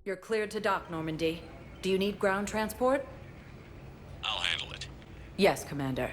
You're cleared to dock, Normandy. Do you need ground transport? I'll handle it. Yes, Commander.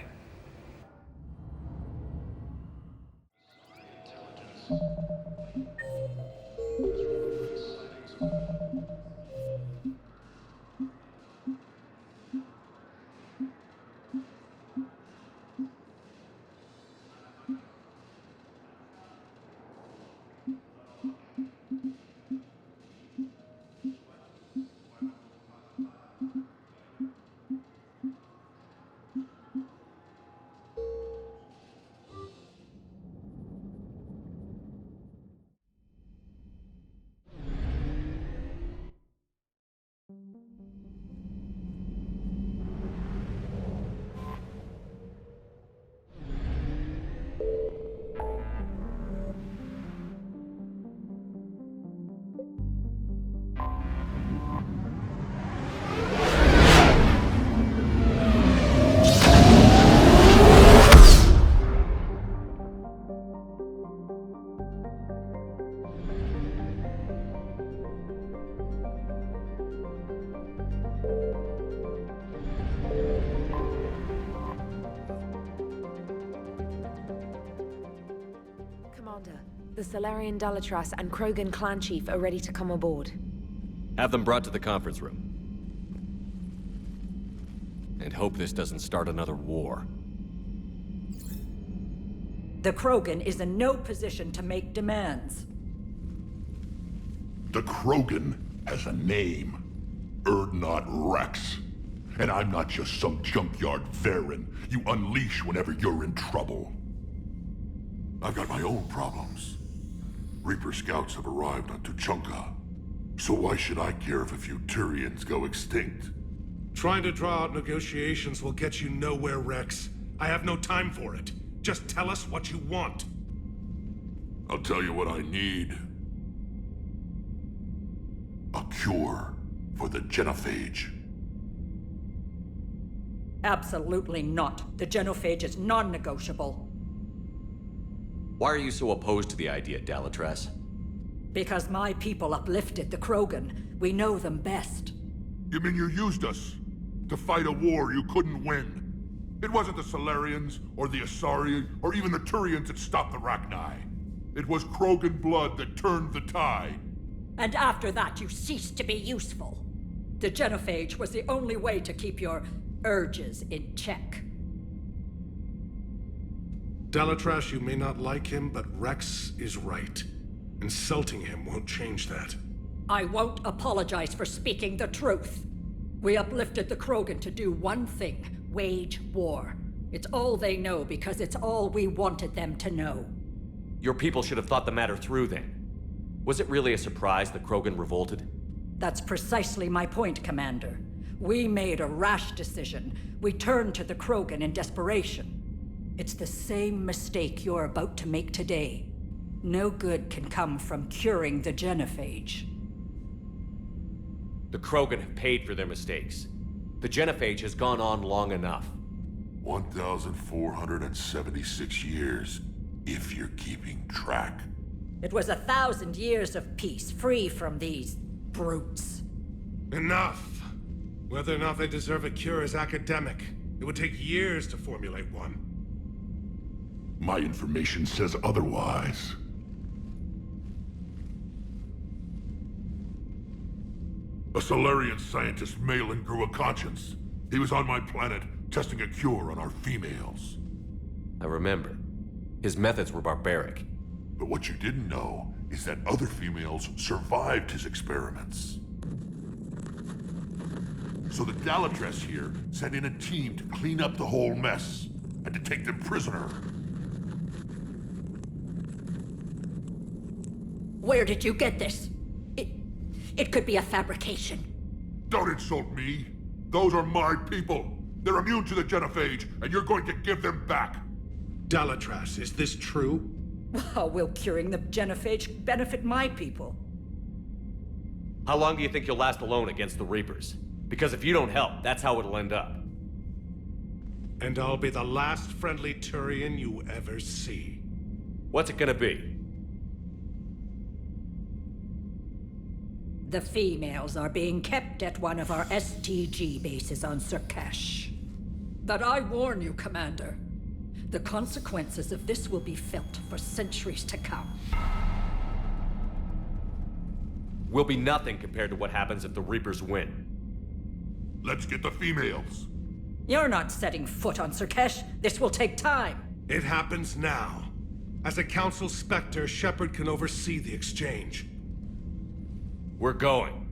Commander, the Salarian Dalatras and Krogan clan chief are ready to come aboard. Have them brought to the conference room. And hope this doesn't start another war. The Krogan is in no position to make demands. The Krogan has a name. Urdnot Rex. And I'm not just some junkyard Varen you unleash whenever you're in trouble. I've got my own problems. Reaper scouts have arrived on Tuchanka. So why should I care if a few Turians go extinct? Trying to draw out negotiations will get you nowhere, Rex. I have no time for it. Just tell us what you want. I'll tell you what I need. A cure for the Genophage. Absolutely not. The Genophage is non-negotiable. Why are you so opposed to the idea, Dalatras? Because my people uplifted the Krogan. We know them best. You mean you used us to fight a war you couldn't win? It wasn't the Salarians, or the Asari, or even the Turians that stopped the Rachni. It was Krogan blood that turned the tide. And after that, you ceased to be useful. The Genophage was the only way to keep your urges in check. Dalatras, you may not like him, but Rex is right. Insulting him won't change that. I won't apologize for speaking the truth. We uplifted the Krogan to do one thing. Wage war. It's all they know because it's all we wanted them to know. Your people should have thought the matter through then. Was it really a surprise the Krogan revolted? That's precisely my point, Commander. We made a rash decision. We turned to the Krogan in desperation. It's the same mistake you're about to make today. No good can come from curing the Genophage. The Krogan have paid for their mistakes. The Genophage has gone on long enough. 1,476 years, if you're keeping track. It was 1,000 years of peace, free from these brutes. Enough! Whether or not they deserve a cure is academic. It would take years to formulate one. My information says otherwise. A Salarian scientist, Malin, grew a conscience. He was on my planet, testing a cure on our females. I remember. His methods were barbaric. But what you didn't know is that other females survived his experiments. So the Dalatras here sent in a team to clean up the whole mess, and to take them prisoner. Where did you get this? It could be a fabrication. Don't insult me. Those are my people. They're immune to the Genophage, and you're going to give them back. Dalatras, is this true? How will curing the Genophage benefit my people? How long do you think you'll last alone against the Reapers? Because if you don't help, that's how it'll end up. And I'll be the last friendly Turian you ever see. What's it gonna be? The females are being kept at one of our STG bases on Surkesh. But I warn you, Commander. The consequences of this will be felt for centuries to come. Will be nothing compared to what happens if the Reapers win. Let's get the females. You're not setting foot on Surkesh. This will take time. It happens now. As a Council Spectre, Shepard can oversee the exchange. We're going.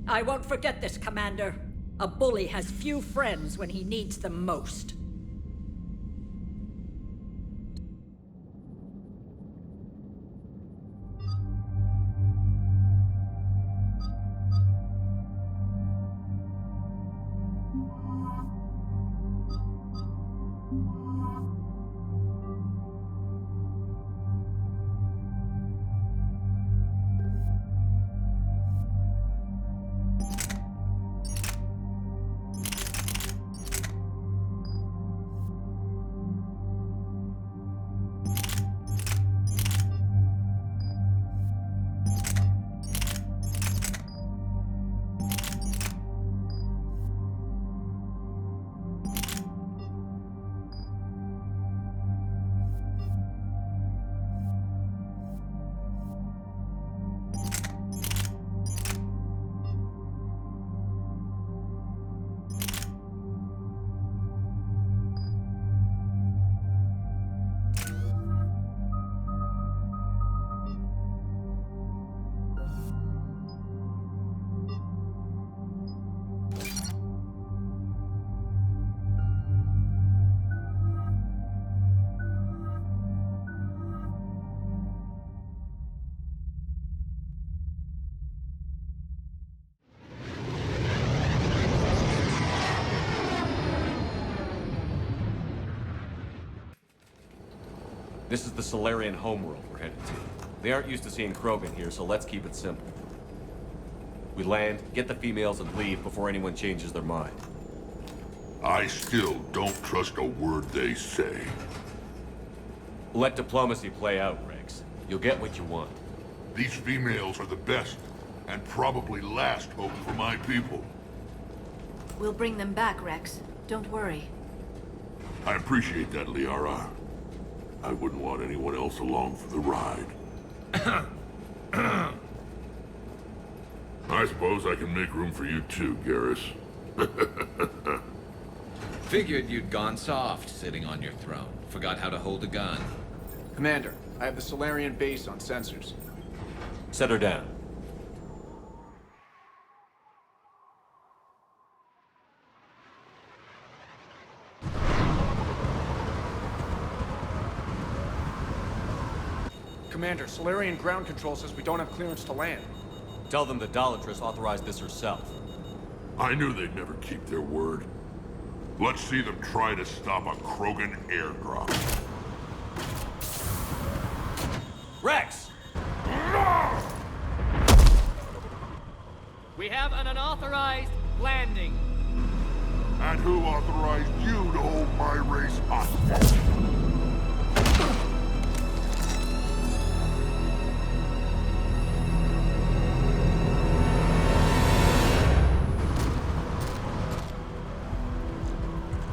I won't forget this, Commander. A bully has few friends when he needs them most. This is the Solarian homeworld we're headed to. They aren't used to seeing Krogan here, so let's keep it simple. We land, get the females, and leave before anyone changes their mind. I still don't trust a word they say. Let diplomacy play out, Rex. You'll get what you want. These females are the best, and probably last hope for my people. We'll bring them back, Rex. Don't worry. I appreciate that, Liara. I wouldn't want anyone else along for the ride. I suppose I can make room for you too, Garrus. Figured you'd gone soft sitting on your throne. Forgot how to hold a gun. Commander, I have the Solarian base on sensors. Set her down. Commander, Solarian ground control says we don't have clearance to land. Tell them the Dalatrass authorized this herself. I knew they'd never keep their word. Let's see them try to stop a Krogan airdrop. Rex! We have an unauthorized landing. And who authorized you to hold my race hostage?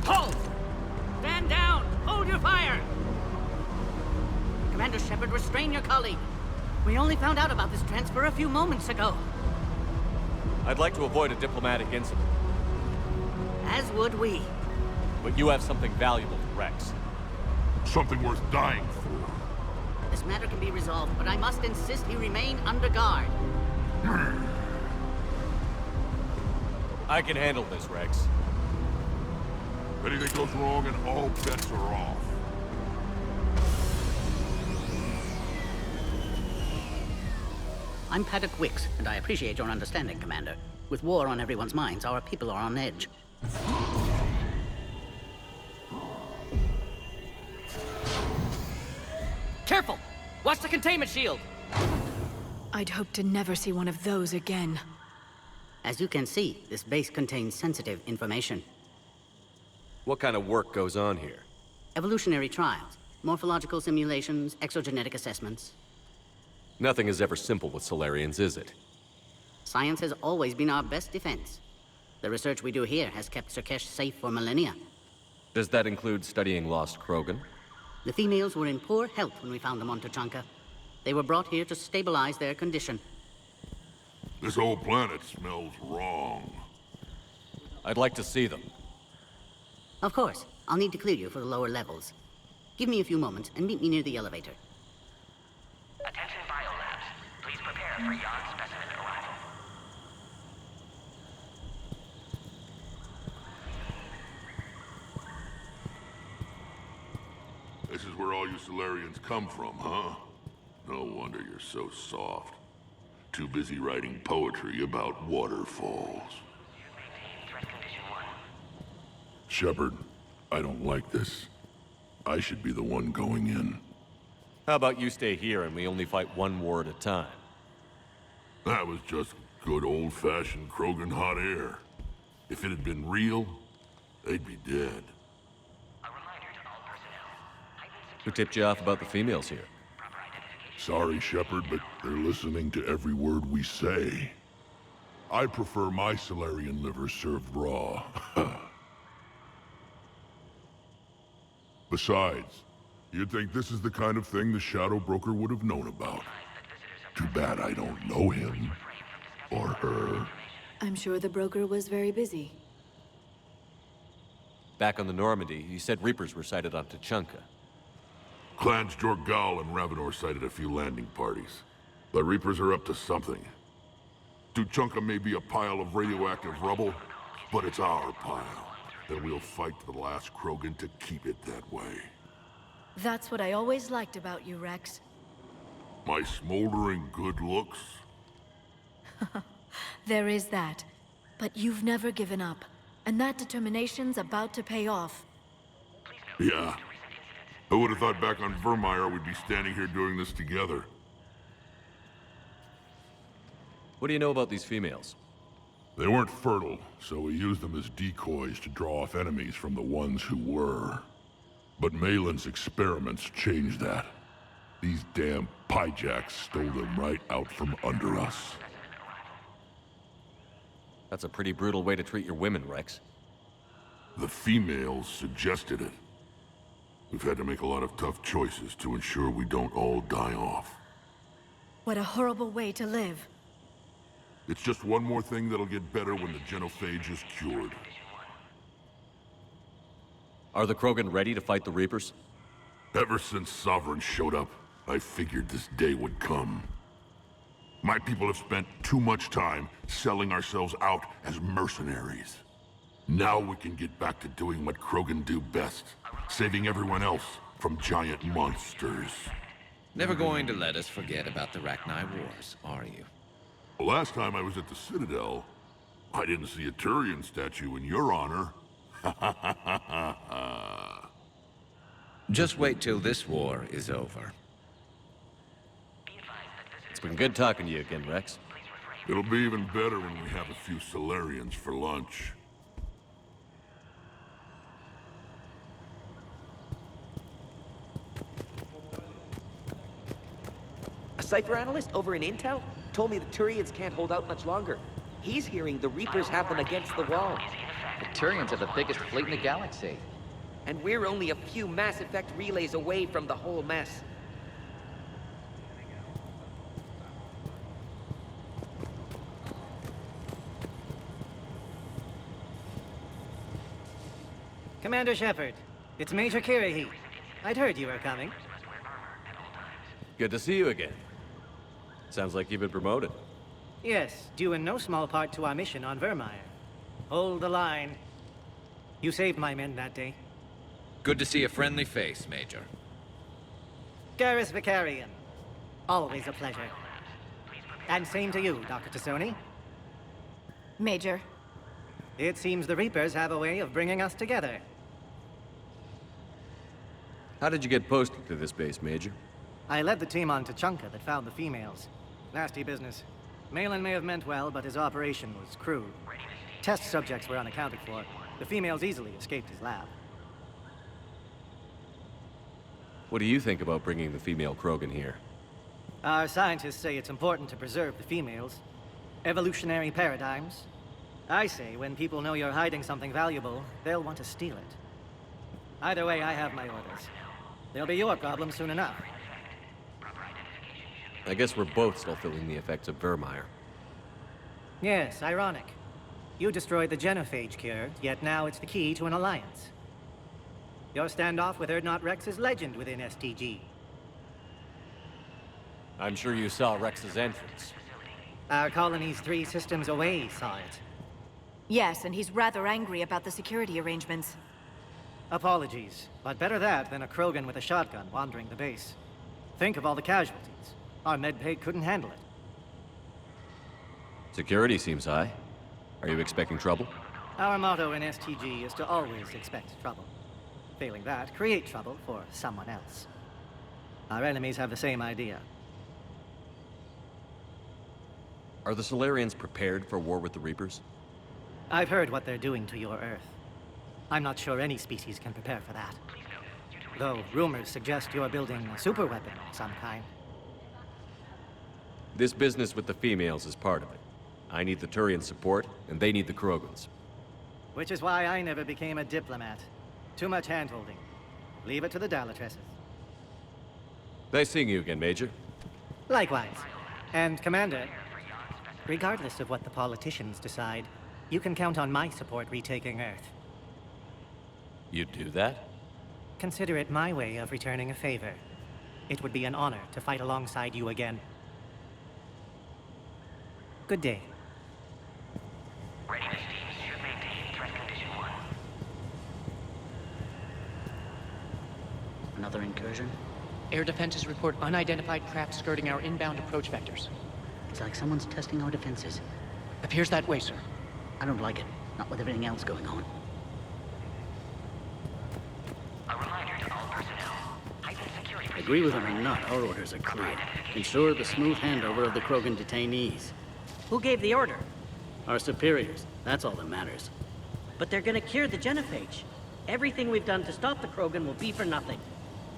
Halt! Stand down! Hold your fire! Commander Shepard, restrain your colleague. We only found out about this transfer a few moments ago. I'd like to avoid a diplomatic incident, As would we. but you have something valuable to Rex. Something worth dying for. This matter can be resolved, but I must insist he remain under guard. I can handle this, Rex. If anything goes wrong, and all bets are off. I'm Paddock Wicks, and I appreciate your understanding, Commander. With war on everyone's minds, our people are on edge. Careful! Watch the containment shield! I'd hoped to never see one of those again. As you can see, this base contains sensitive information. What kind of work goes on here? Evolutionary trials, morphological simulations, exogenetic assessments. Nothing is ever simple with Solarians, is it? Science has always been our best defense. The research we do here has kept Surkesh safe for millennia. Does that include studying lost Krogan? The females were in poor health when we found them on Tuchanka. They were brought here to stabilize their condition. This whole planet smells wrong. I'd like to see them. Of course. I'll need to clear you for the lower levels. Give me a few moments and meet me near the elevator. Attention biolabs. Please prepare for yon specimen arrival. This is where all you Solarians come from, huh? No wonder you're so soft. Too busy writing poetry about waterfalls. Shepard, I don't like this. I should be the one going in. How about you stay here and we only fight one war at a time? That was just good old-fashioned Krogan hot air. If it had been real, they'd be dead. Who tipped you off about the females here? Sorry, Shepard, but they're listening to every word we say. I prefer my Solarian liver served raw. Besides, you'd think this is the kind of thing the Shadow Broker would have known about. Too bad I don't know him. Or her. I'm sure the broker was very busy. Back on the Normandy, you said Reapers were sighted on Tuchanka. Clans Jorgal and Ravenor sighted a few landing parties. The Reapers are up to something. Tuchanka may be a pile of radioactive rubble, but it's our pile. Then we'll fight to the last Krogan to keep it that way. That's what I always liked about you, Rex. My smoldering good looks? There is that. But you've never given up. And that determination's about to pay off. Yeah. Who would have thought back on Vermeer we'd be standing here doing this together? What do you know about these females? They weren't fertile, so we used them as decoys to draw off enemies from the ones who were. But Malin's experiments changed that. These damn Pyjaks stole them right out from under us. That's a pretty brutal way to treat your women, Rex. The females suggested it. We've had to make a lot of tough choices to ensure we don't all die off. What a horrible way to live. It's just one more thing that'll get better when the genophage is cured. Are the Krogan ready to fight the Reapers? Ever since Sovereign showed up, I figured this day would come. My people have spent too much time selling ourselves out as mercenaries. Now we can get back to doing what Krogan do best, saving everyone else from giant monsters. Never going to let us forget about the Rachni Wars, are you? The last time I was at the Citadel, I didn't see a Turian statue in your honor. Just wait till this war is over. It's been good talking to you again, Rex. It'll be even better when we have a few Solarians for lunch. A Cypher analyst over in Intel told me the Turians can't hold out much longer. He's hearing the Reapers have them against the wall. The Turians are the biggest fleet in the galaxy. And we're only a few Mass Effect relays away from the whole mess. Commander Shepard, it's Major Kirahi. I'd heard you were coming. Good to see you again. Sounds like you've been promoted. Yes, due in no small part to our mission on Vermeer. Hold the line. You saved my men that day. Good to see a friendly face, Major. Garrus Vicarian. Always a pleasure. And same to you, Dr. T'Soni. Major. It seems the Reapers have a way of bringing us together. How did you get posted to this base, Major? I led the team on Tuchanka that found the females. Nasty business. Malin may have meant well, but his operation was crude. Test subjects were unaccounted for. The females easily escaped his lab. What do you think about bringing the female Krogan here? Our scientists say it's important to preserve the females. Evolutionary paradigms. I say when people know you're hiding something valuable, they'll want to steal it. Either way, I have my orders. They'll be your problem soon enough. I guess we're both still feeling the effects of Vermeer. Yes, ironic. You destroyed the genophage cure, yet now it's the key to an alliance. Your standoff with Urdnot Rex is legend within STG. I'm sure you saw Rex's entrance. Our colony's 3 systems away saw it. Yes, and he's rather angry about the security arrangements. Apologies, but better that than a Krogan with a shotgun wandering the base. Think of all the casualties. Our medbay couldn't handle it. Security seems high. Are you expecting trouble? Our motto in STG is to always expect trouble. Failing that, create trouble for someone else. Our enemies have the same idea. Are the Solarians prepared for war with the Reapers? I've heard what they're doing to your Earth. I'm not sure any species can prepare for that. Though rumors suggest you're building a superweapon of some kind. This business with the females is part of it. I need the Turian support, and they need the Krogans. Which is why I never became a diplomat. Too much hand-holding. Leave it to the Dalatresses. Nice seeing you again, Major. Likewise. And, Commander, regardless of what the politicians decide, you can count on my support retaking Earth. You'd do that? Consider it my way of returning a favor. It would be an honor to fight alongside you again. Good day. Readiness teams should maintain threat condition 1. Another incursion? Air defenses report unidentified craft skirting our inbound approach vectors. It's like someone's testing our defenses. Appears that way, sir. I don't like it. Not with everything else going on. A reminder to all personnel. Heightened security. Agree with him or not, our orders are clear. Ensure the smooth handover of the Krogan detainees. Who gave the order? Our superiors. That's all that matters. But they're gonna cure the genophage. Everything we've done to stop the Krogan will be for nothing.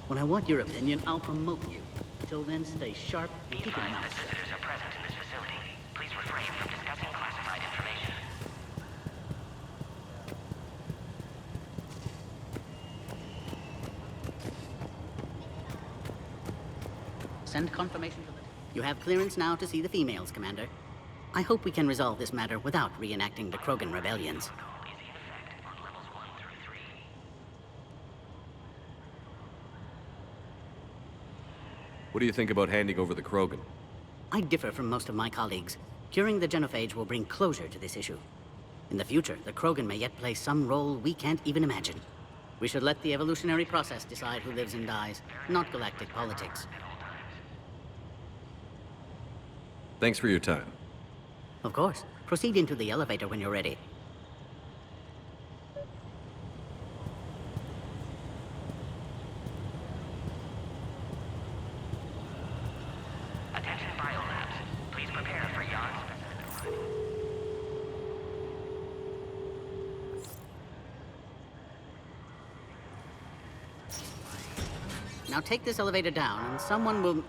When I want your opinion, I'll promote you. Until then, stay sharp and keep your mouth shut. Visitors are present in this facility. Please refrain from discussing classified information. Send confirmation to them. You have clearance now to see the females, Commander. I hope we can resolve this matter without reenacting the Krogan rebellions. What do you think about handing over the Krogan? I differ from most of my colleagues. Curing the genophage will bring closure to this issue. In the future, the Krogan may yet play some role we can't even imagine. We should let the evolutionary process decide who lives and dies, not galactic politics. Thanks for your time. Of course. Proceed into the elevator when you're ready. Attention biolabs. Please prepare for Jan's. Now take this elevator down, and someone will...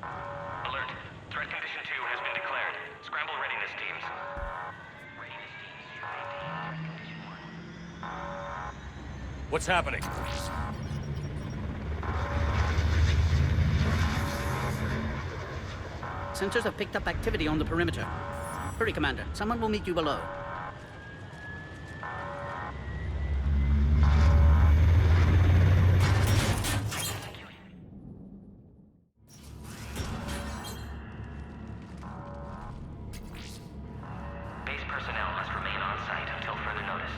Alert. Threat condition 2 has been declared. Scramble readiness teams. What's happening? Sensors have picked up activity on the perimeter. Hurry, Commander. Someone will meet you below. Base personnel must remain on site until further notice.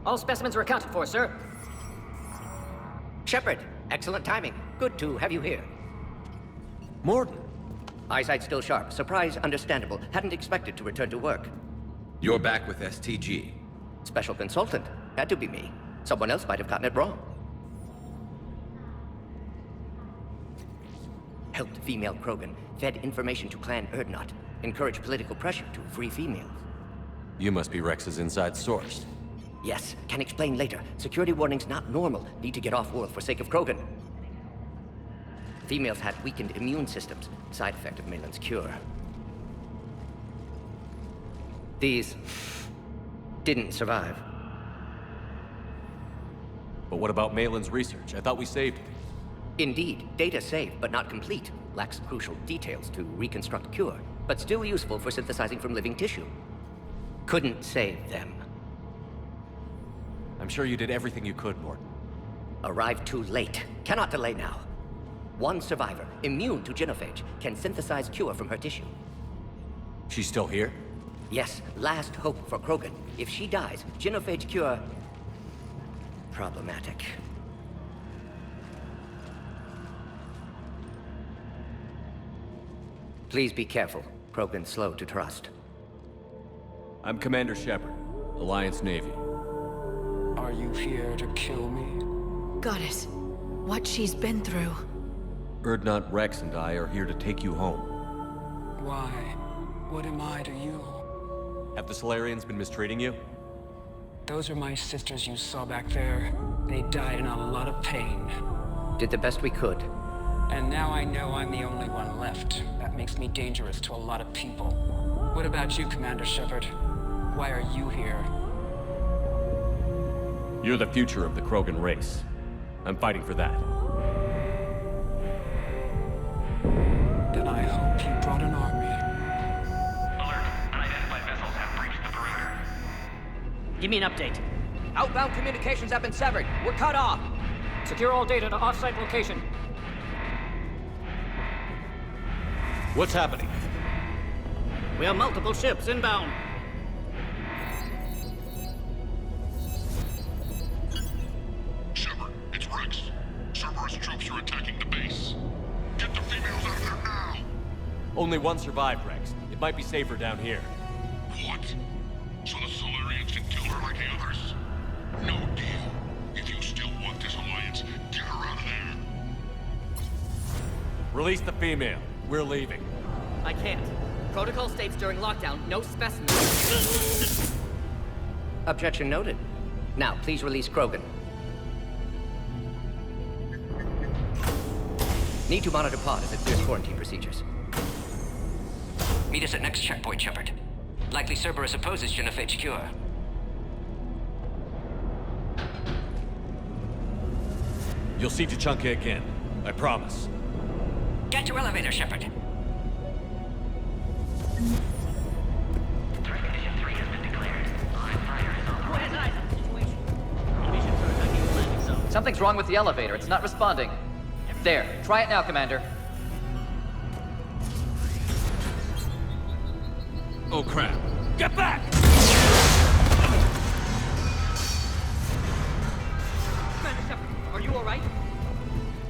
All specimens are accounted for, sir. Shepard, excellent timing. Good to have you here. Mordin. Eyesight still sharp. Surprise understandable. Hadn't expected to return to work. You're back with STG. Special consultant. Had to be me. Someone else might have gotten it wrong. Helped female Krogan. Fed information to Clan Urdnot. Encouraged political pressure to free females. You must be Rex's inside source. Yes, can explain later. Security warning's not normal. Need to get off-world for sake of Krogan. females had weakened immune systems, side effect of Malin's cure. These didn't survive. But what about Malin's research? I thought we saved it. Indeed, data saved, but not complete. Lacks crucial details to reconstruct cure, but still useful for synthesizing from living tissue. Couldn't save them. I'm sure you did everything you could, Morton. Arrived too late. Cannot delay now. One survivor, immune to genophage, can synthesize cure from her tissue. She's still here? Yes, last hope for Krogan. If she dies, genophage cure... problematic. Please be careful. Krogan's slow to trust. I'm Commander Shepard, Alliance Navy. Are you here to kill me? Goddess, what she's been through. Urdnot, Rex, and I are here to take you home. Why? What am I to you? Have the Salarians been mistreating you? Those are my sisters you saw back there. They died in a lot of pain. Did the best we could. And now I know I'm the only one left. That makes me dangerous to a lot of people. What about you, Commander Shepard? Why are you here? You're the future of the Krogan race. I'm fighting for that. Then I hope you brought an army. Alert. Unidentified vessels have breached the perimeter. Give me an update. Outbound communications have been severed. We're cut off. Secure all data to off-site location. What's happening? We have multiple ships inbound. Shepard, it's Rex. Cerberus troops are attacking the base. Get the females out of there now! Only one survived, Rex. It might be safer down here. What? So the Solarians can kill her like the others? No deal. If you still want this alliance, get her out of there. Release the female. We're leaving. I can't. Protocol states during lockdown, no specimens. Objection noted. Now, please release Krogan. Need to monitor pod as it clears quarantine procedures. Meet us at next checkpoint, Shepard. Likely Cerberus opposes genophage cure. You'll see Tuchanka again. I promise. Get to elevator, Shepard. Threat condition 3 has been declared. Live fire is on the Who has eyes on the situation? Mission for a new landing zone. Something's wrong with the elevator. It's not responding. There. Try it now, Commander. Oh, crap. Get back! Commander Shepard, are you all right?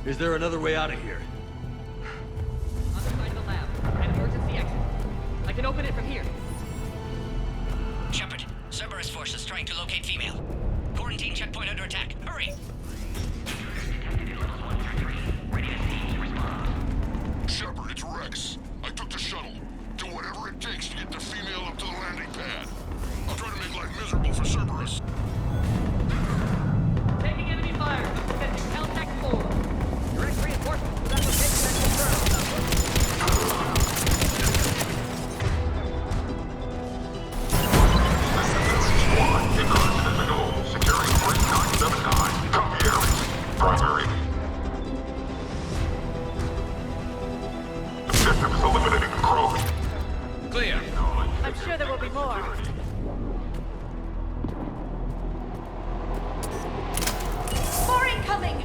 Is there another way out of here? Other side of the lab. An emergency exit. I can open it from here. Shepard, Cerberus forces trying to locate female. Quarantine checkpoint under attack. Hurry! Shepard, it's Rex. I took the shuttle. Do whatever it takes to get the female up to the landing pad. I'll try to make life miserable for Cerberus. Taking enemy fire. Sending Caltech 4. Direct reinforcements to that location and confirmed. Securing 3979. Copy, Ares. Primary. Objective is eliminating the Krogan. Clear. I'm sure there will be more. More incoming!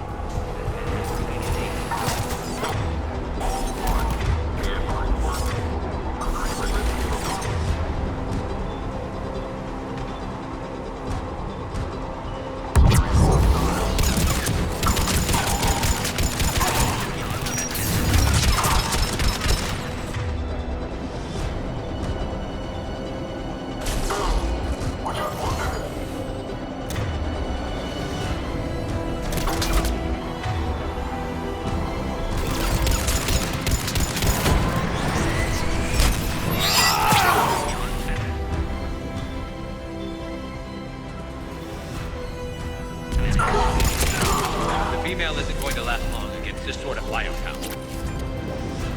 The female isn't going to last long against this sort of flyout.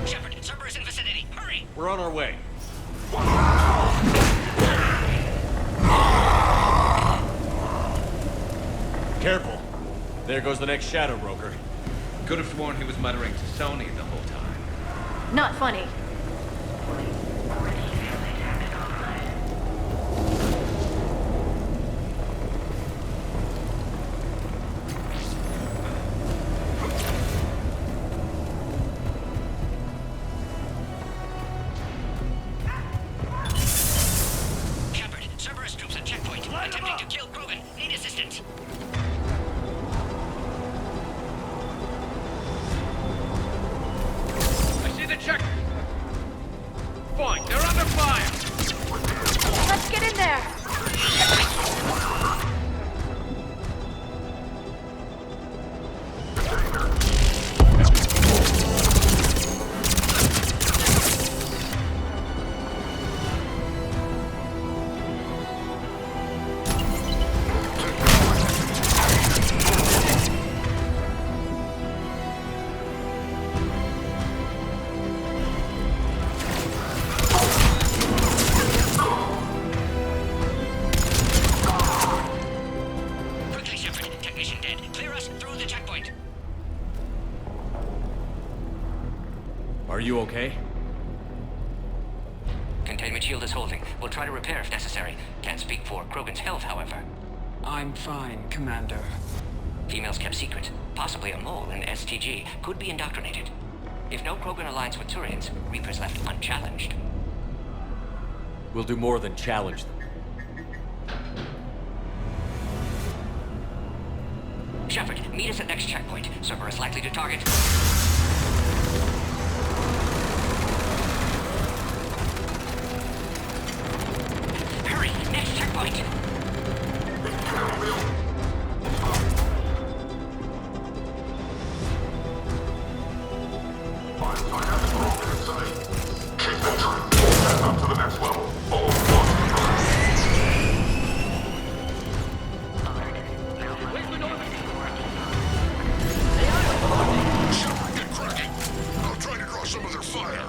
Shepard, Cerberus in vicinity. Hurry! We're on our way. Careful. There goes the next shadow broker. Could have sworn he was muttering to Sony the whole time. Not funny. Shepard, Cerberus troops at checkpoint. Attempting to kill Krogan. Need assistance. I see the check. Fine, they're under fire. Let's get in there! Quickly, Shepard. Technician dead. Clear us through the checkpoint. Are you okay? Containment shield is holding. We'll try to repair if necessary. Can't speak for Krogan's health, however. I'm fine, Commander. Females kept secret. Possibly a mole in STG. Could be indoctrinated. If no Krogan aligns with Turians, Reapers left unchallenged. We'll do more than challenge them. Shepard, meet us at next checkpoint. Cerberus likely to target. Hurry! Next checkpoint! I'll try to draw some of their fire.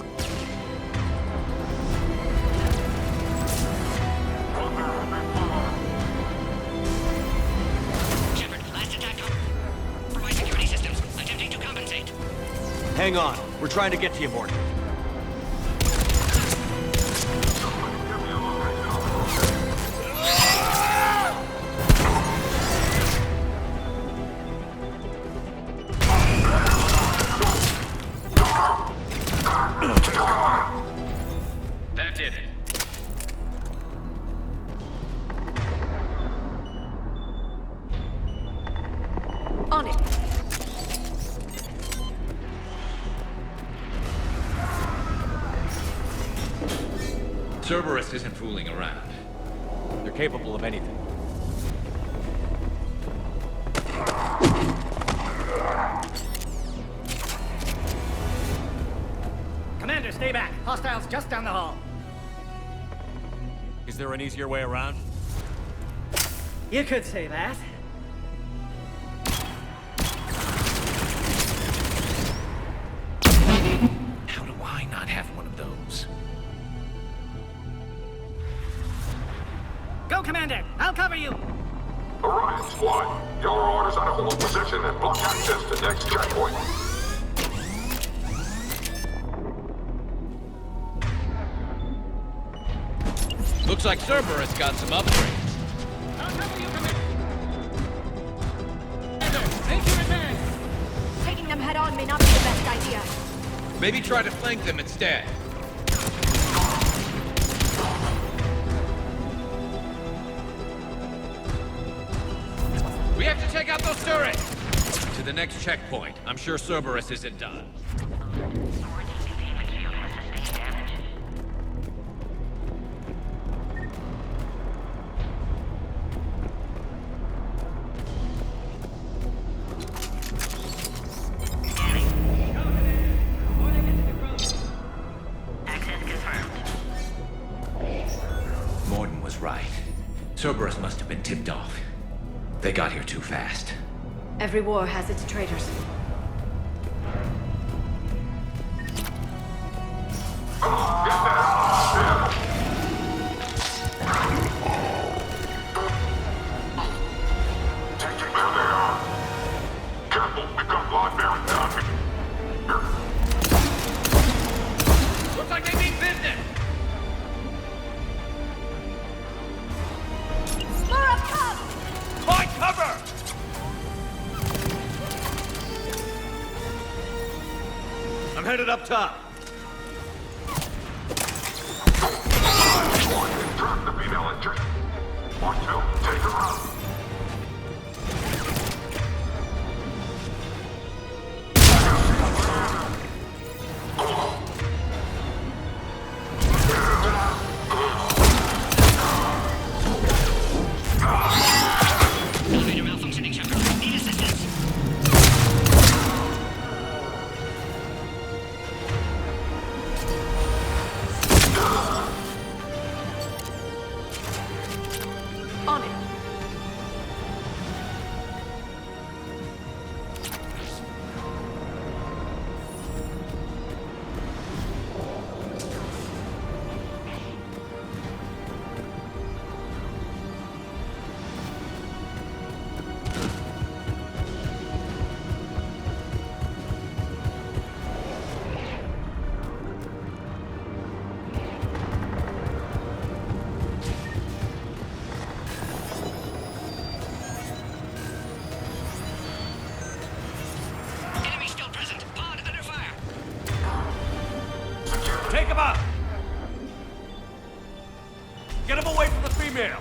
Shepard, last attack. Provide security systems. Attempting to compensate. Hang on. We're trying to get to you, Morty. That did it. On it. Cerberus isn't fooling around. They're capable of anything. Commander, stay back. Hostiles just down the hall. Is there an easier way around? You could say that. How do I not have one of those? Go, Commander! I'll cover you! Orion Squad, your orders are to hold position and block access to next checkpoint. Looks like Cerberus got some upgrades. I'll cover you, Commander. Make your advance. Taking them head on may not be the best idea. Maybe try to flank them instead. We have to take out those turrets! To the next checkpoint. I'm sure Cerberus isn't done. Mordin was right. Cerberus must have been tipped off. They got here too fast. Every war has its traitors. I'm headed up top. Drop the female engine. 1, 2, take her out. Elevator malfunctioning, Shepard. Need assistance. On it. Enemy still present. Pod under fire. Take him out! Get him away from the female!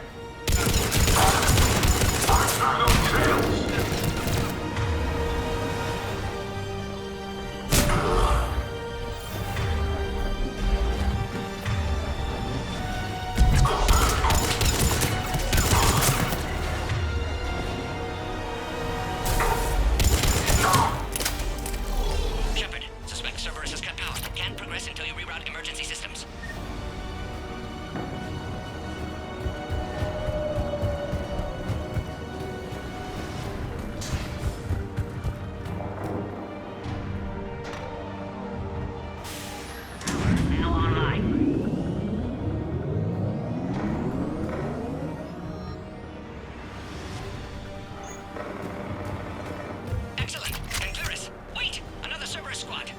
Shepard, suspect Cerberus has cut power. Can't progress until you reroute emergency systems. Now online. Excellent. Anguirus. Wait! Another Cerberus squad.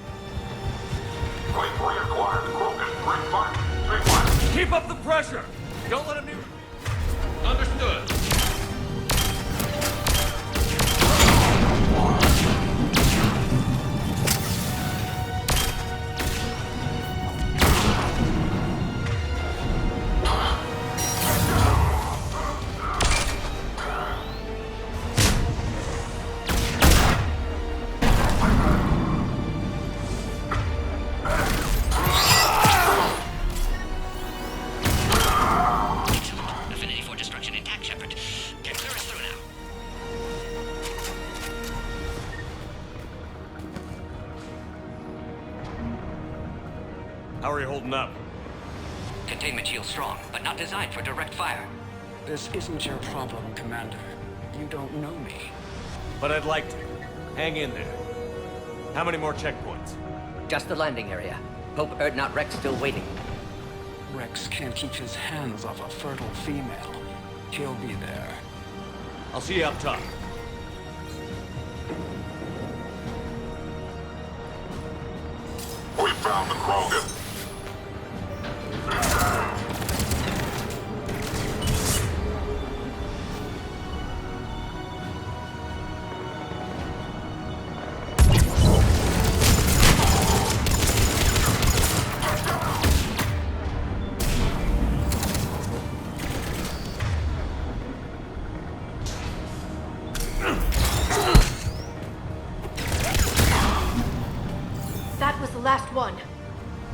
Wait for your quarters, Krogan. Bring fire. 3-1. Keep up the pressure! Don't let him near... Understood. Affinity for destruction intact, Shepard. Can clear us through now. How are you holding up? Containment shield strong, but not designed for direct fire. This isn't your problem, Commander. You don't know me. But I'd like to. Hang in there. How many more checkpoints? Just the landing area. Hope Erdnot Rex still waiting. Rex can't keep his hands off a fertile female. He'll be there. I'll see you up top. We found the Krogan. That was the last one.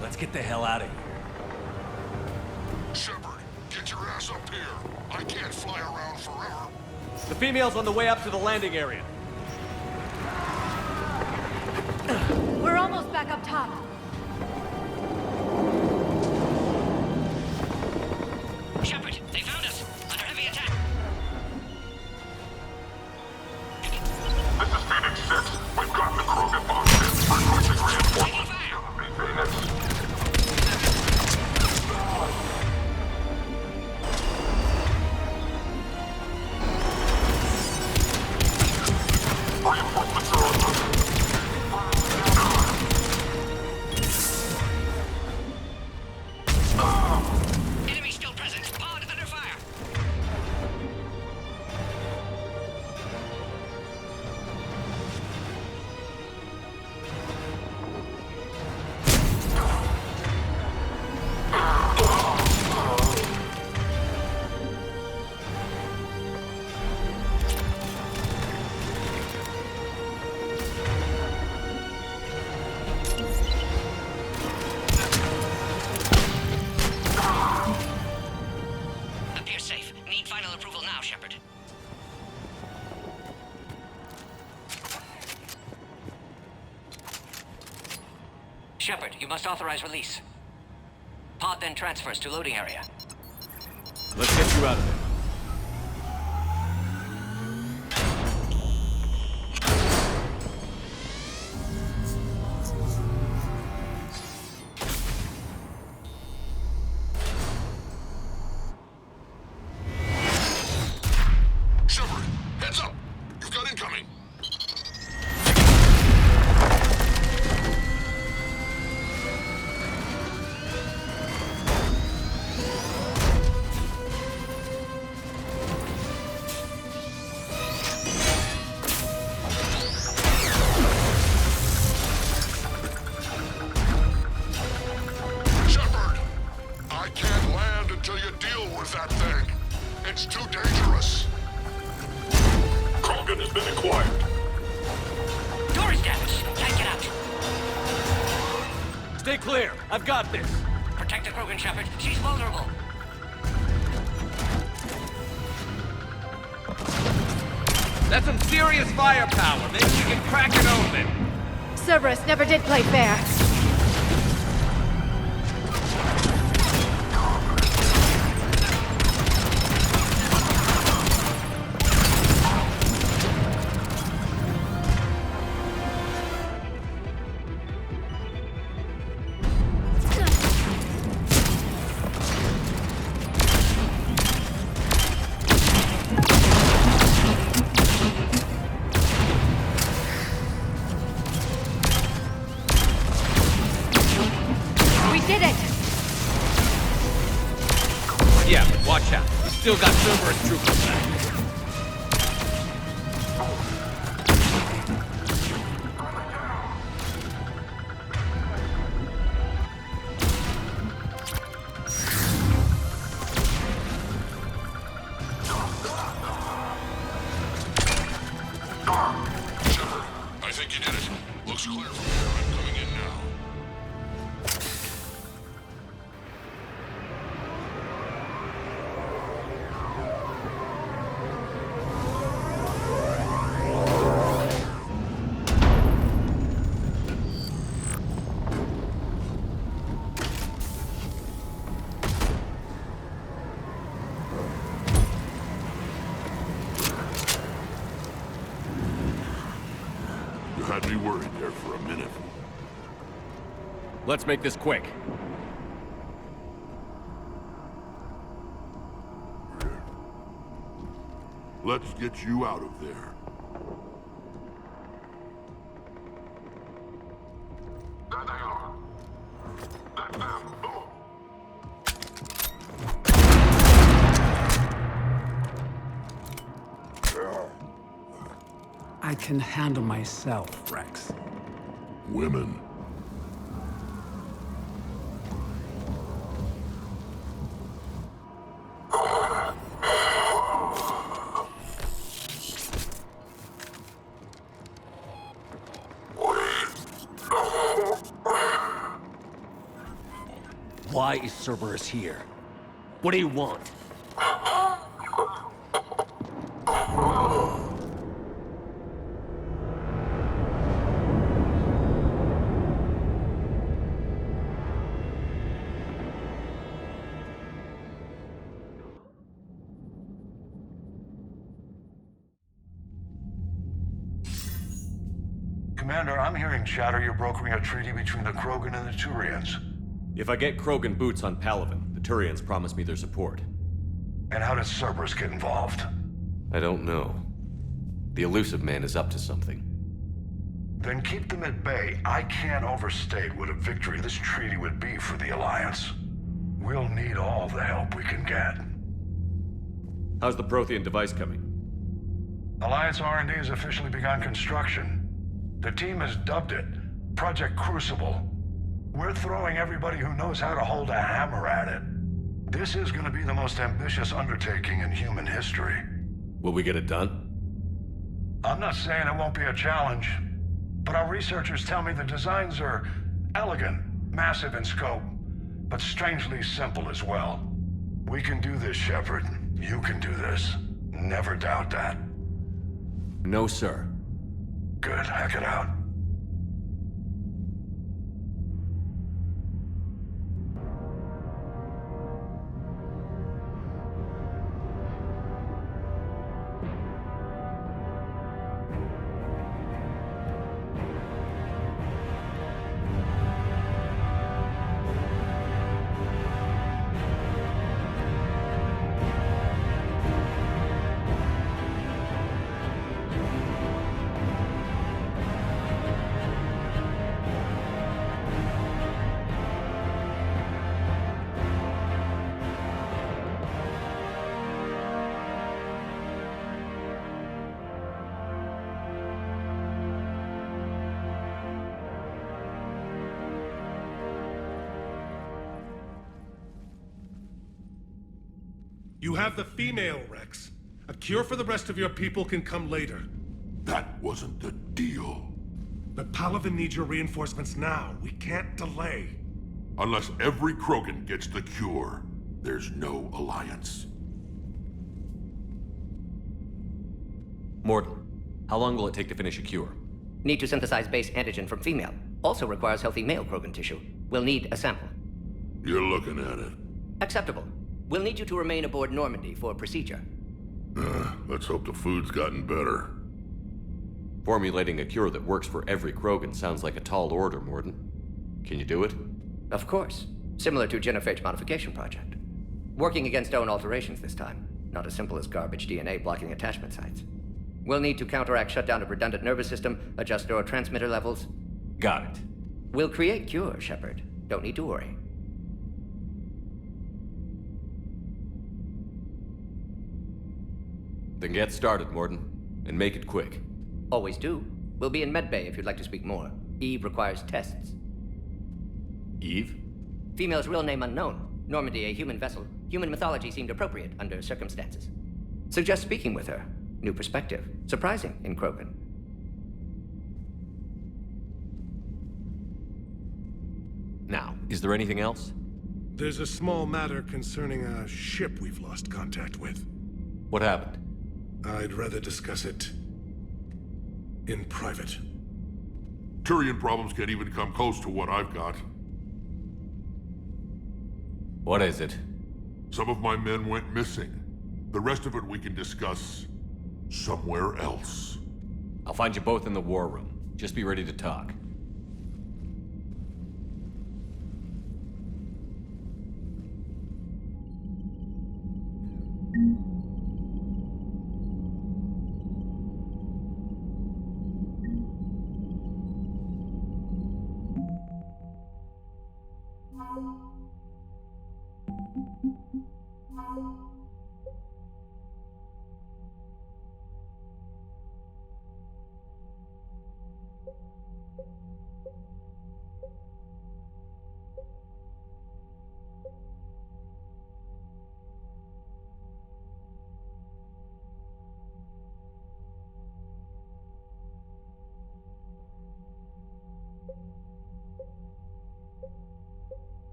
Let's get the hell out of here. Shepard, get your ass up here. I can't fly around forever. The female's on the way up to the landing area. We're almost back up top. Shepard, they found us. Under heavy attack. This is Phoenix 6. We've got the Krogan boxes. Requesting reinforcements. Phoenix. Reinforcements are on. Shepard, you must authorize release. Pod then transfers to loading area. Let's get you out of there. Shepard, heads up! You've got incoming! Shepard! I can't land until you deal with that thing. It's too dangerous. Krogan has been acquired. Door is damaged. Can't get out. Stay clear. I've got this. Protect the Krogan, Shepard. She's vulnerable. That's some serious firepower. Maybe we can crack it open. Cerberus never did play fair. Yeah, but watch out. We still got Cerberus troopers left. Shepard, I think you did it. Looks clear from here. I'm coming in now. You had me worried there for a minute. Let's make this quick. Let's get you out of there. There they are. That's them. Boom. I can handle myself, Rex. Women. Why is Cerberus here? What do you want? Commander, I'm hearing chatter you're brokering a treaty between the Krogan and the Turians. If I get Krogan boots on Palaven, the Turians promise me their support. And how does Cerberus get involved? I don't know. The Illusive Man is up to something. Then keep them at bay. I can't overstate what a victory this treaty would be for the Alliance. We'll need all the help we can get. How's the Prothean device coming? Alliance R&D has officially begun construction. The team has dubbed it Project Crucible. We're throwing everybody who knows how to hold a hammer at it. This is going to be the most ambitious undertaking in human history. Will we get it done? I'm not saying it won't be a challenge, but our researchers tell me the designs are elegant, massive in scope, but strangely simple as well. We can do this, Shepard. You can do this. Never doubt that. No, sir. Good. Hack it out. You have the female, Rex. A cure for the rest of your people can come later. That wasn't the deal. But Palaven needs your reinforcements now. We can't delay. Unless every Krogan gets the cure, there's no alliance. Mordin, how long will it take to finish a cure? Need to synthesize base antigen from female. Also requires healthy male Krogan tissue. We'll need a sample. You're looking at it. Acceptable. We'll need you to remain aboard Normandy for procedure. Let's hope the food's gotten better. Formulating a cure that works for every Krogan sounds like a tall order, Mordin. Can you do it? Of course. Similar to Genophage Modification Project. Working against own alterations this time. Not as simple as garbage DNA blocking attachment sites. We'll need to counteract shutdown of redundant nervous system, adjust neurotransmitter levels. Got it. We'll create cure, Shepard. Don't need to worry. Then get started, Mordin. And make it quick. Always do. We'll be in medbay if you'd like to speak more. Eve requires tests. Eve? Female's real name unknown. Normandy, a human vessel. Human mythology seemed appropriate under circumstances. Suggest speaking with her. New perspective. Surprising in Krogan. Now, is there anything else? There's a small matter concerning a ship we've lost contact with. What happened? I'd rather discuss it in private. Turian problems can't even come close to what I've got. What is it? Some of my men went missing. The rest of it we can discuss somewhere else. I'll find you both in the war room. Just be ready to talk.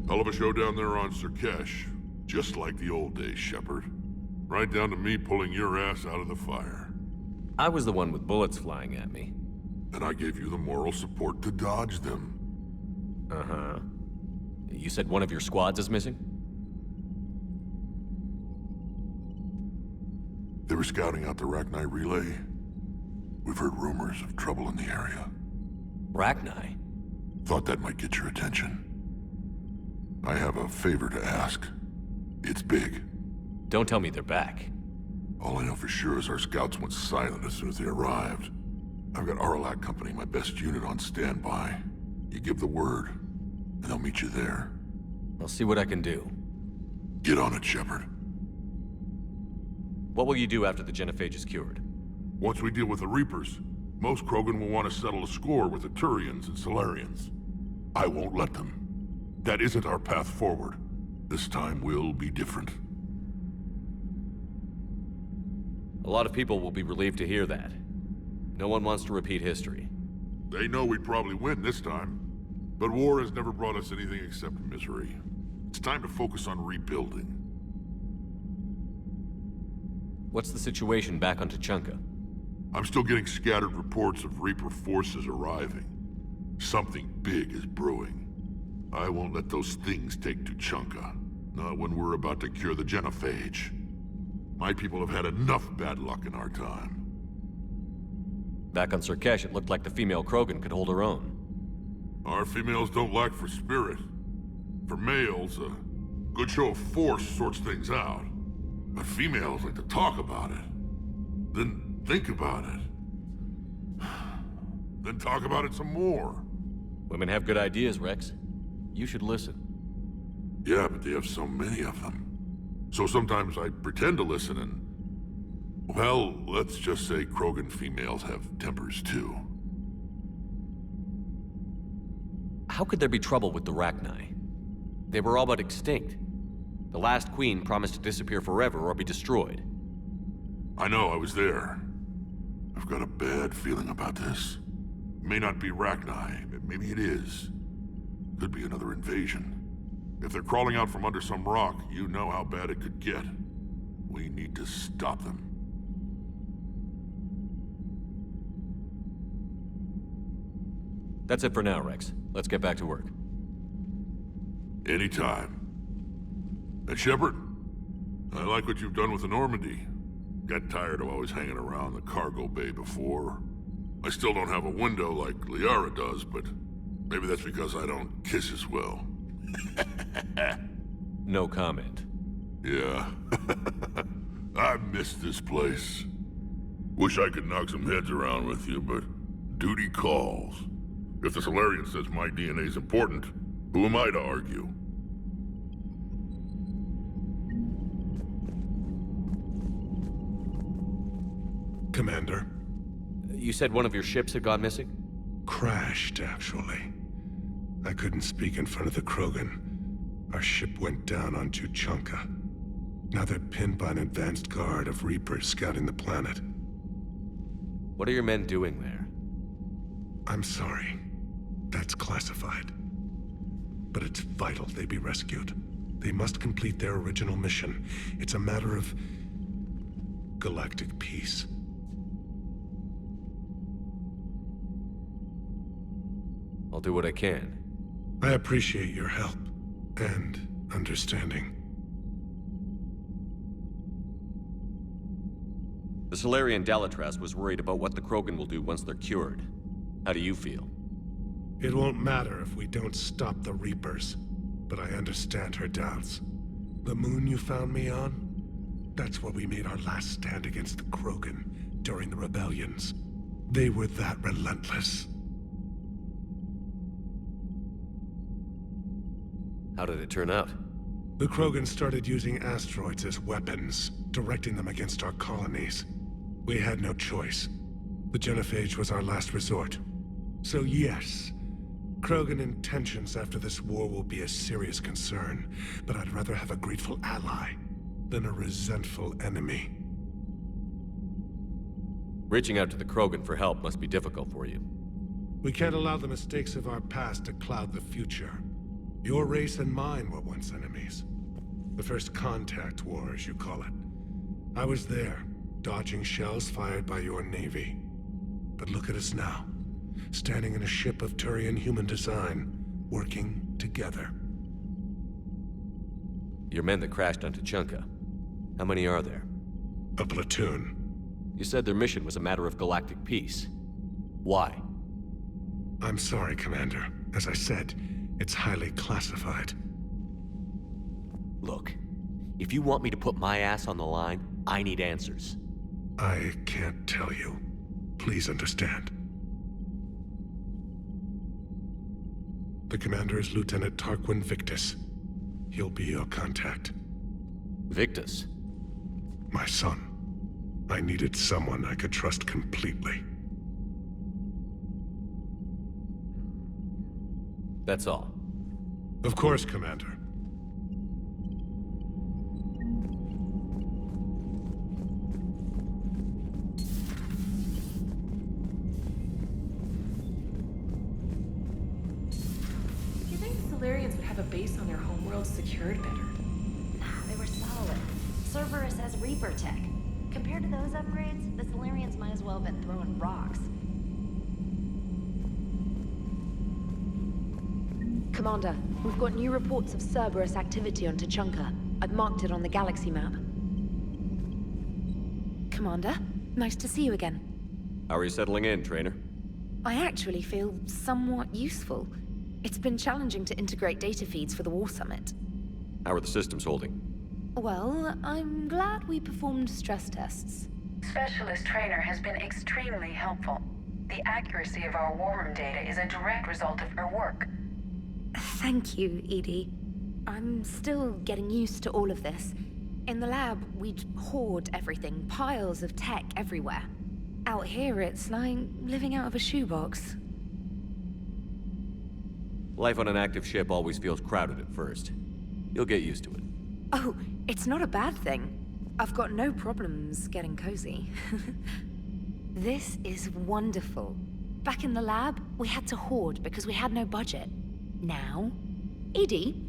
Hell of a show down there on Surkesh. Just like the old days, Shepard. Right down to me pulling your ass out of the fire. I was the one with bullets flying at me. And I gave you the moral support to dodge them. Uh-huh. You said one of your squads is missing? They were scouting out the Rachni relay. We've heard rumors of trouble in the area. Rachni? Thought that might get your attention. I have a favor to ask. It's big. Don't tell me they're back. All I know for sure is our scouts went silent as soon as they arrived. I've got Aralak Company, my best unit, on standby. You give the word, and they'll meet you there. I'll see what I can do. Get on it, Shepard. What will you do after the Genophage is cured? Once we deal with the Reapers, most Krogan will want to settle a score with the Turians and Solarians. I won't let them. That isn't our path forward. This time will be different. A lot of people will be relieved to hear that. No one wants to repeat history. They know we'd probably win this time. But war has never brought us anything except misery. It's time to focus on rebuilding. What's the situation back on Tuchanka? I'm still getting scattered reports of Reaper forces arriving. Something big is brewing. I won't let those things take Tuchanka. Not when we're about to cure the Genophage. My people have had enough bad luck in our time. Back on Surkesh, it looked like the female Krogan could hold her own. Our females don't lack for spirit. For males, a good show of force sorts things out. But females like to talk about it. Then think about it. Then talk about it some more. Women have good ideas, Rex. You should listen. Yeah, but they have so many of them. So sometimes I pretend to listen and... Well, let's just say Krogan females have tempers too. How could there be trouble with the Rachni? They were all but extinct. The last queen promised to disappear forever or be destroyed. I know, I was there. I've got a bad feeling about this. It may not be Rachni, but maybe it is. Could be another invasion. If they're crawling out from under some rock, you know how bad it could get. We need to stop them. That's it for now, Rex. Let's get back to work. Anytime. And Shepard, I like what you've done with the Normandy. Got tired of always hanging around the cargo bay before. I still don't have a window like Liara does, but maybe that's because I don't kiss as well. No comment. Yeah. I miss this place. Wish I could knock some heads around with you, but duty calls. If the Salarian says my DNA's important, who am I to argue? Commander. You said one of your ships had gone missing? Crashed, actually. I couldn't speak in front of the Krogan. Our ship went down on Tuchanka. Now they're pinned by an advanced guard of Reapers scouting the planet. What are your men doing there? I'm sorry. That's classified. But it's vital they be rescued. They must complete their original mission. It's a matter of galactic peace. I'll do what I can. I appreciate your help and understanding. The Salarian Dalitras was worried about what the Krogan will do once they're cured. How do you feel? It won't matter if we don't stop the Reapers, but I understand her doubts. The moon you found me on? That's where we made our last stand against the Krogan during the rebellions. They were that relentless. How did it turn out? The Krogan started using asteroids as weapons, directing them against our colonies. We had no choice. The Genophage was our last resort. So yes, Krogan intentions after this war will be a serious concern, but I'd rather have a grateful ally than a resentful enemy. Reaching out to the Krogan for help must be difficult for you. We can't allow the mistakes of our past to cloud the future. Your race and mine were once enemies. The First Contact War, as you call it. I was there, dodging shells fired by your navy. But look at us now, standing in a ship of Turian human design, working together. Your men that crashed on Tuchanka. How many are there? A platoon. You said their mission was a matter of galactic peace. Why? I'm sorry, Commander. As I said, it's highly classified. Look, if you want me to put my ass on the line, I need answers. I can't tell you. Please understand. The commander is Lieutenant Tarquin Victus. He'll be your contact. Victus? My son. I needed someone I could trust completely. That's all. Of course, Commander. Do you think the Salarians would have a base on their homeworld secured better? Nah, they were solid. Cerberus has Reaper tech. Compared to those upgrades, the Salarians might as well have been throwing rocks. Commander, we've got new reports of Cerberus activity on Tuchanka. I've marked it on the galaxy map. Commander, nice to see you again. How are you settling in, Trainer? I actually feel somewhat useful. It's been challenging to integrate data feeds for the War Summit. How are the systems holding? Well, I'm glad we performed stress tests. Specialist Trainer has been extremely helpful. The accuracy of our war room data is a direct result of her work. Thank you, Edie. I'm still getting used to all of this. In the lab, we'd hoard everything, piles of tech everywhere. Out here, it's like living out of a shoebox. Life on an active ship always feels crowded at first. You'll get used to it. Oh, it's not a bad thing. I've got no problems getting cozy. This is wonderful. Back in the lab, we had to hoard because we had no budget. Now, Edie,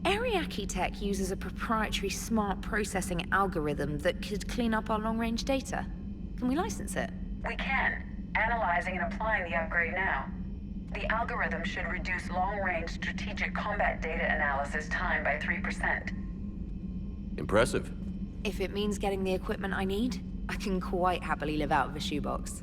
Ariake Tech uses a proprietary smart processing algorithm that could clean up our long-range data. Can we license it? We can. Analyzing and applying the upgrade now. The algorithm should reduce long-range strategic combat data analysis time by 3%. Impressive. If it means getting the equipment I need, I can quite happily live out of a shoebox.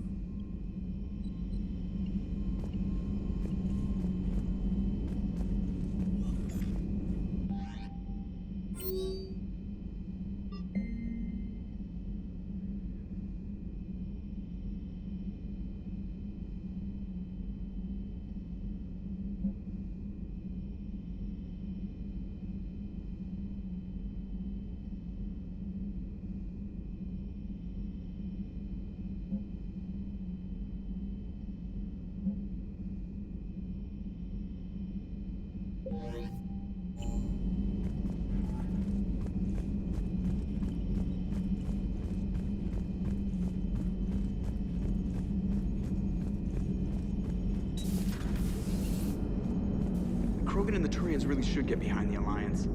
Krogan and the Turians really should get behind the Alliance.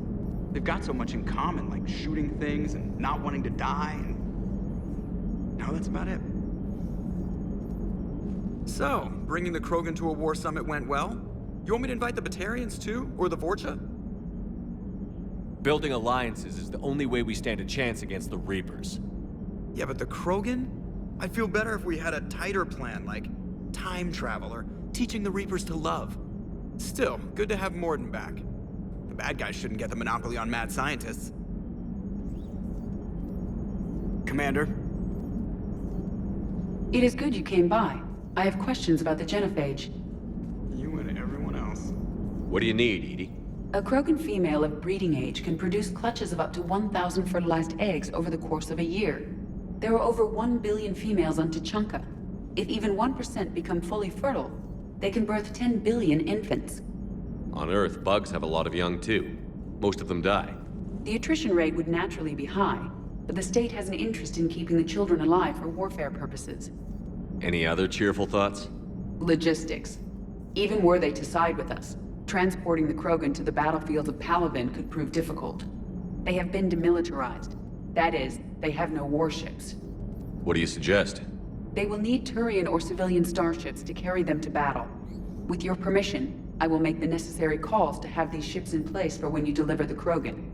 They've got so much in common, like shooting things and not wanting to die, and now that's about it. So, bringing the Krogan to a war summit went well? You want me to invite the Batarians too? Or the Vorcha? Building alliances is the only way we stand a chance against the Reapers. Yeah, but the Krogan? I'd feel better if we had a tighter plan, like time travel or teaching the Reapers to love. Still, good to have Mordin back. The bad guys shouldn't get the monopoly on mad scientists. Commander? It is good you came by. I have questions about the genophage. You and everyone else. What do you need, Edie? A Krogan female of breeding age can produce clutches of up to 1,000 fertilized eggs over the course of a year. There are over 1 billion females on Tuchanka. If even 1% become fully fertile, they can birth 10 billion infants. On Earth, bugs have a lot of young too. Most of them die. The attrition rate would naturally be high, but the state has an interest in keeping the children alive for warfare purposes. Any other cheerful thoughts? Logistics. Even were they to side with us, transporting the Krogan to the battlefields of Palaven could prove difficult. They have been demilitarized. That is, they have no warships. What do you suggest? They will need Turian or civilian starships to carry them to battle. With your permission, I will make the necessary calls to have these ships in place for when you deliver the Krogan.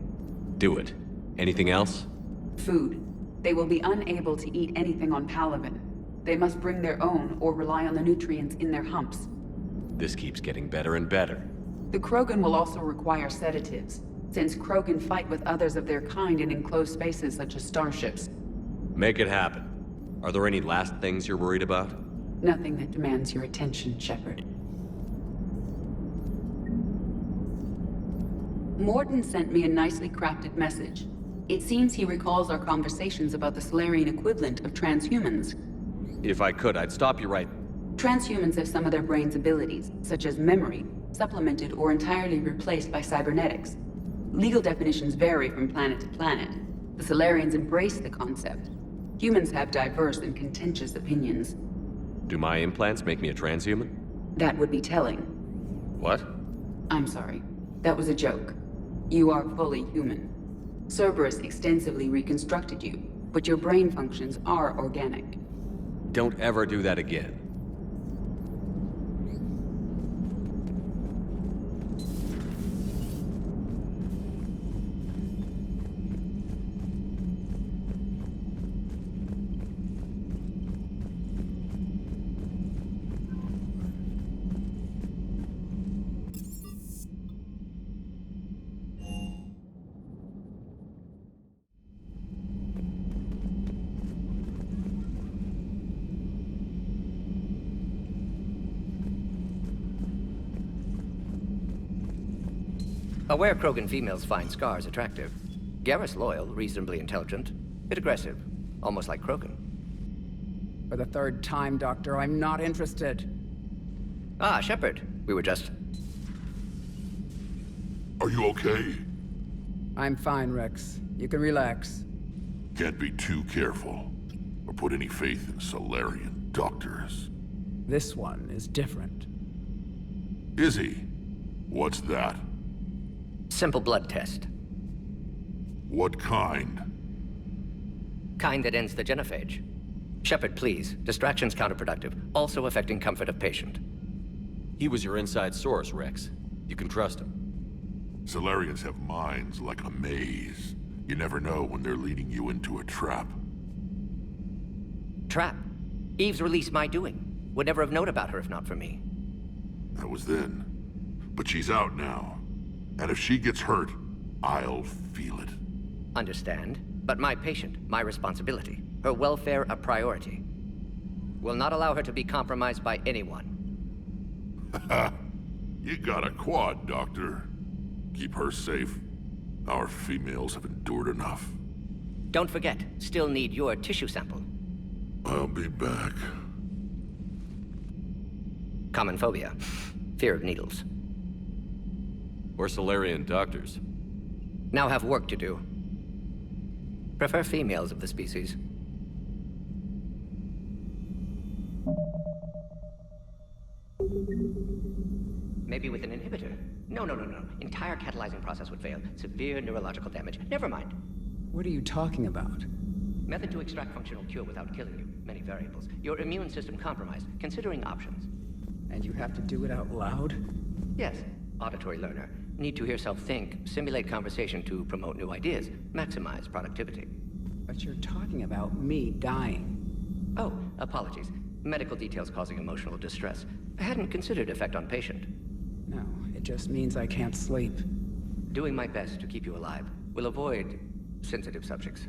Do it. Anything else? Food. They will be unable to eat anything on Palaven. They must bring their own or rely on the nutrients in their humps. This keeps getting better and better. The Krogan will also require sedatives, since Krogan fight with others of their kind in enclosed spaces such as starships. Make it happen. Are there any last things you're worried about? Nothing that demands your attention, Shepard. Mordin sent me a nicely crafted message. It seems he recalls our conversations about the Salarian equivalent of transhumans. If I could, I'd stop you right... Transhumans have some of their brain's abilities, such as memory, supplemented or entirely replaced by cybernetics. Legal definitions vary from planet to planet. The Salarians embrace the concept. Humans have diverse and contentious opinions. Do my implants make me a transhuman? That would be telling. What? I'm sorry. That was a joke. You are fully human. Cerberus extensively reconstructed you, but your brain functions are organic. Don't ever do that again. Aware Krogan females find scars attractive. Garrus loyal, reasonably intelligent, bit aggressive, almost like Krogan. For the third time, Doctor, I'm not interested. Ah, Shepard. We were just... Are you okay? I'm fine, Rex. You can relax. Can't be too careful, or put any faith in Solarian doctors. This one is different. Is he? What's that? Simple blood test. What kind? Kind that ends the genophage. Shepard, please. Distraction's counterproductive, also affecting comfort of patient. He was your inside source, Rex. You can trust him. Solarians have minds like a maze. You never know when they're leading you into a trap. Trap? Eve's release my doing. Would never have known about her if not for me. That was then. But she's out now. And if she gets hurt, I'll feel it. Understand. But my patient, my responsibility. Her welfare a priority. Will not allow her to be compromised by anyone. You got a quad, Doctor. Keep her safe. Our females have endured enough. Don't forget, still need your tissue sample. I'll be back. Common phobia. Fear of needles. Or Solarian doctors. Now have work to do. Prefer females of the species. Maybe with an inhibitor. No. Entire catalyzing process would fail. Severe neurological damage. Never mind. What are you talking about? Method to extract functional cure without killing you. Many variables. Your immune system compromised. Considering options. And you have to do it out loud? Yes. Auditory learner. Need to hear self think. Simulate conversation to promote new ideas. Maximize productivity. But you're talking about me dying. Oh, apologies. Medical details causing emotional distress. I hadn't considered effect on patient. No, it just means I can't sleep. Doing my best to keep you alive. Will avoid sensitive subjects.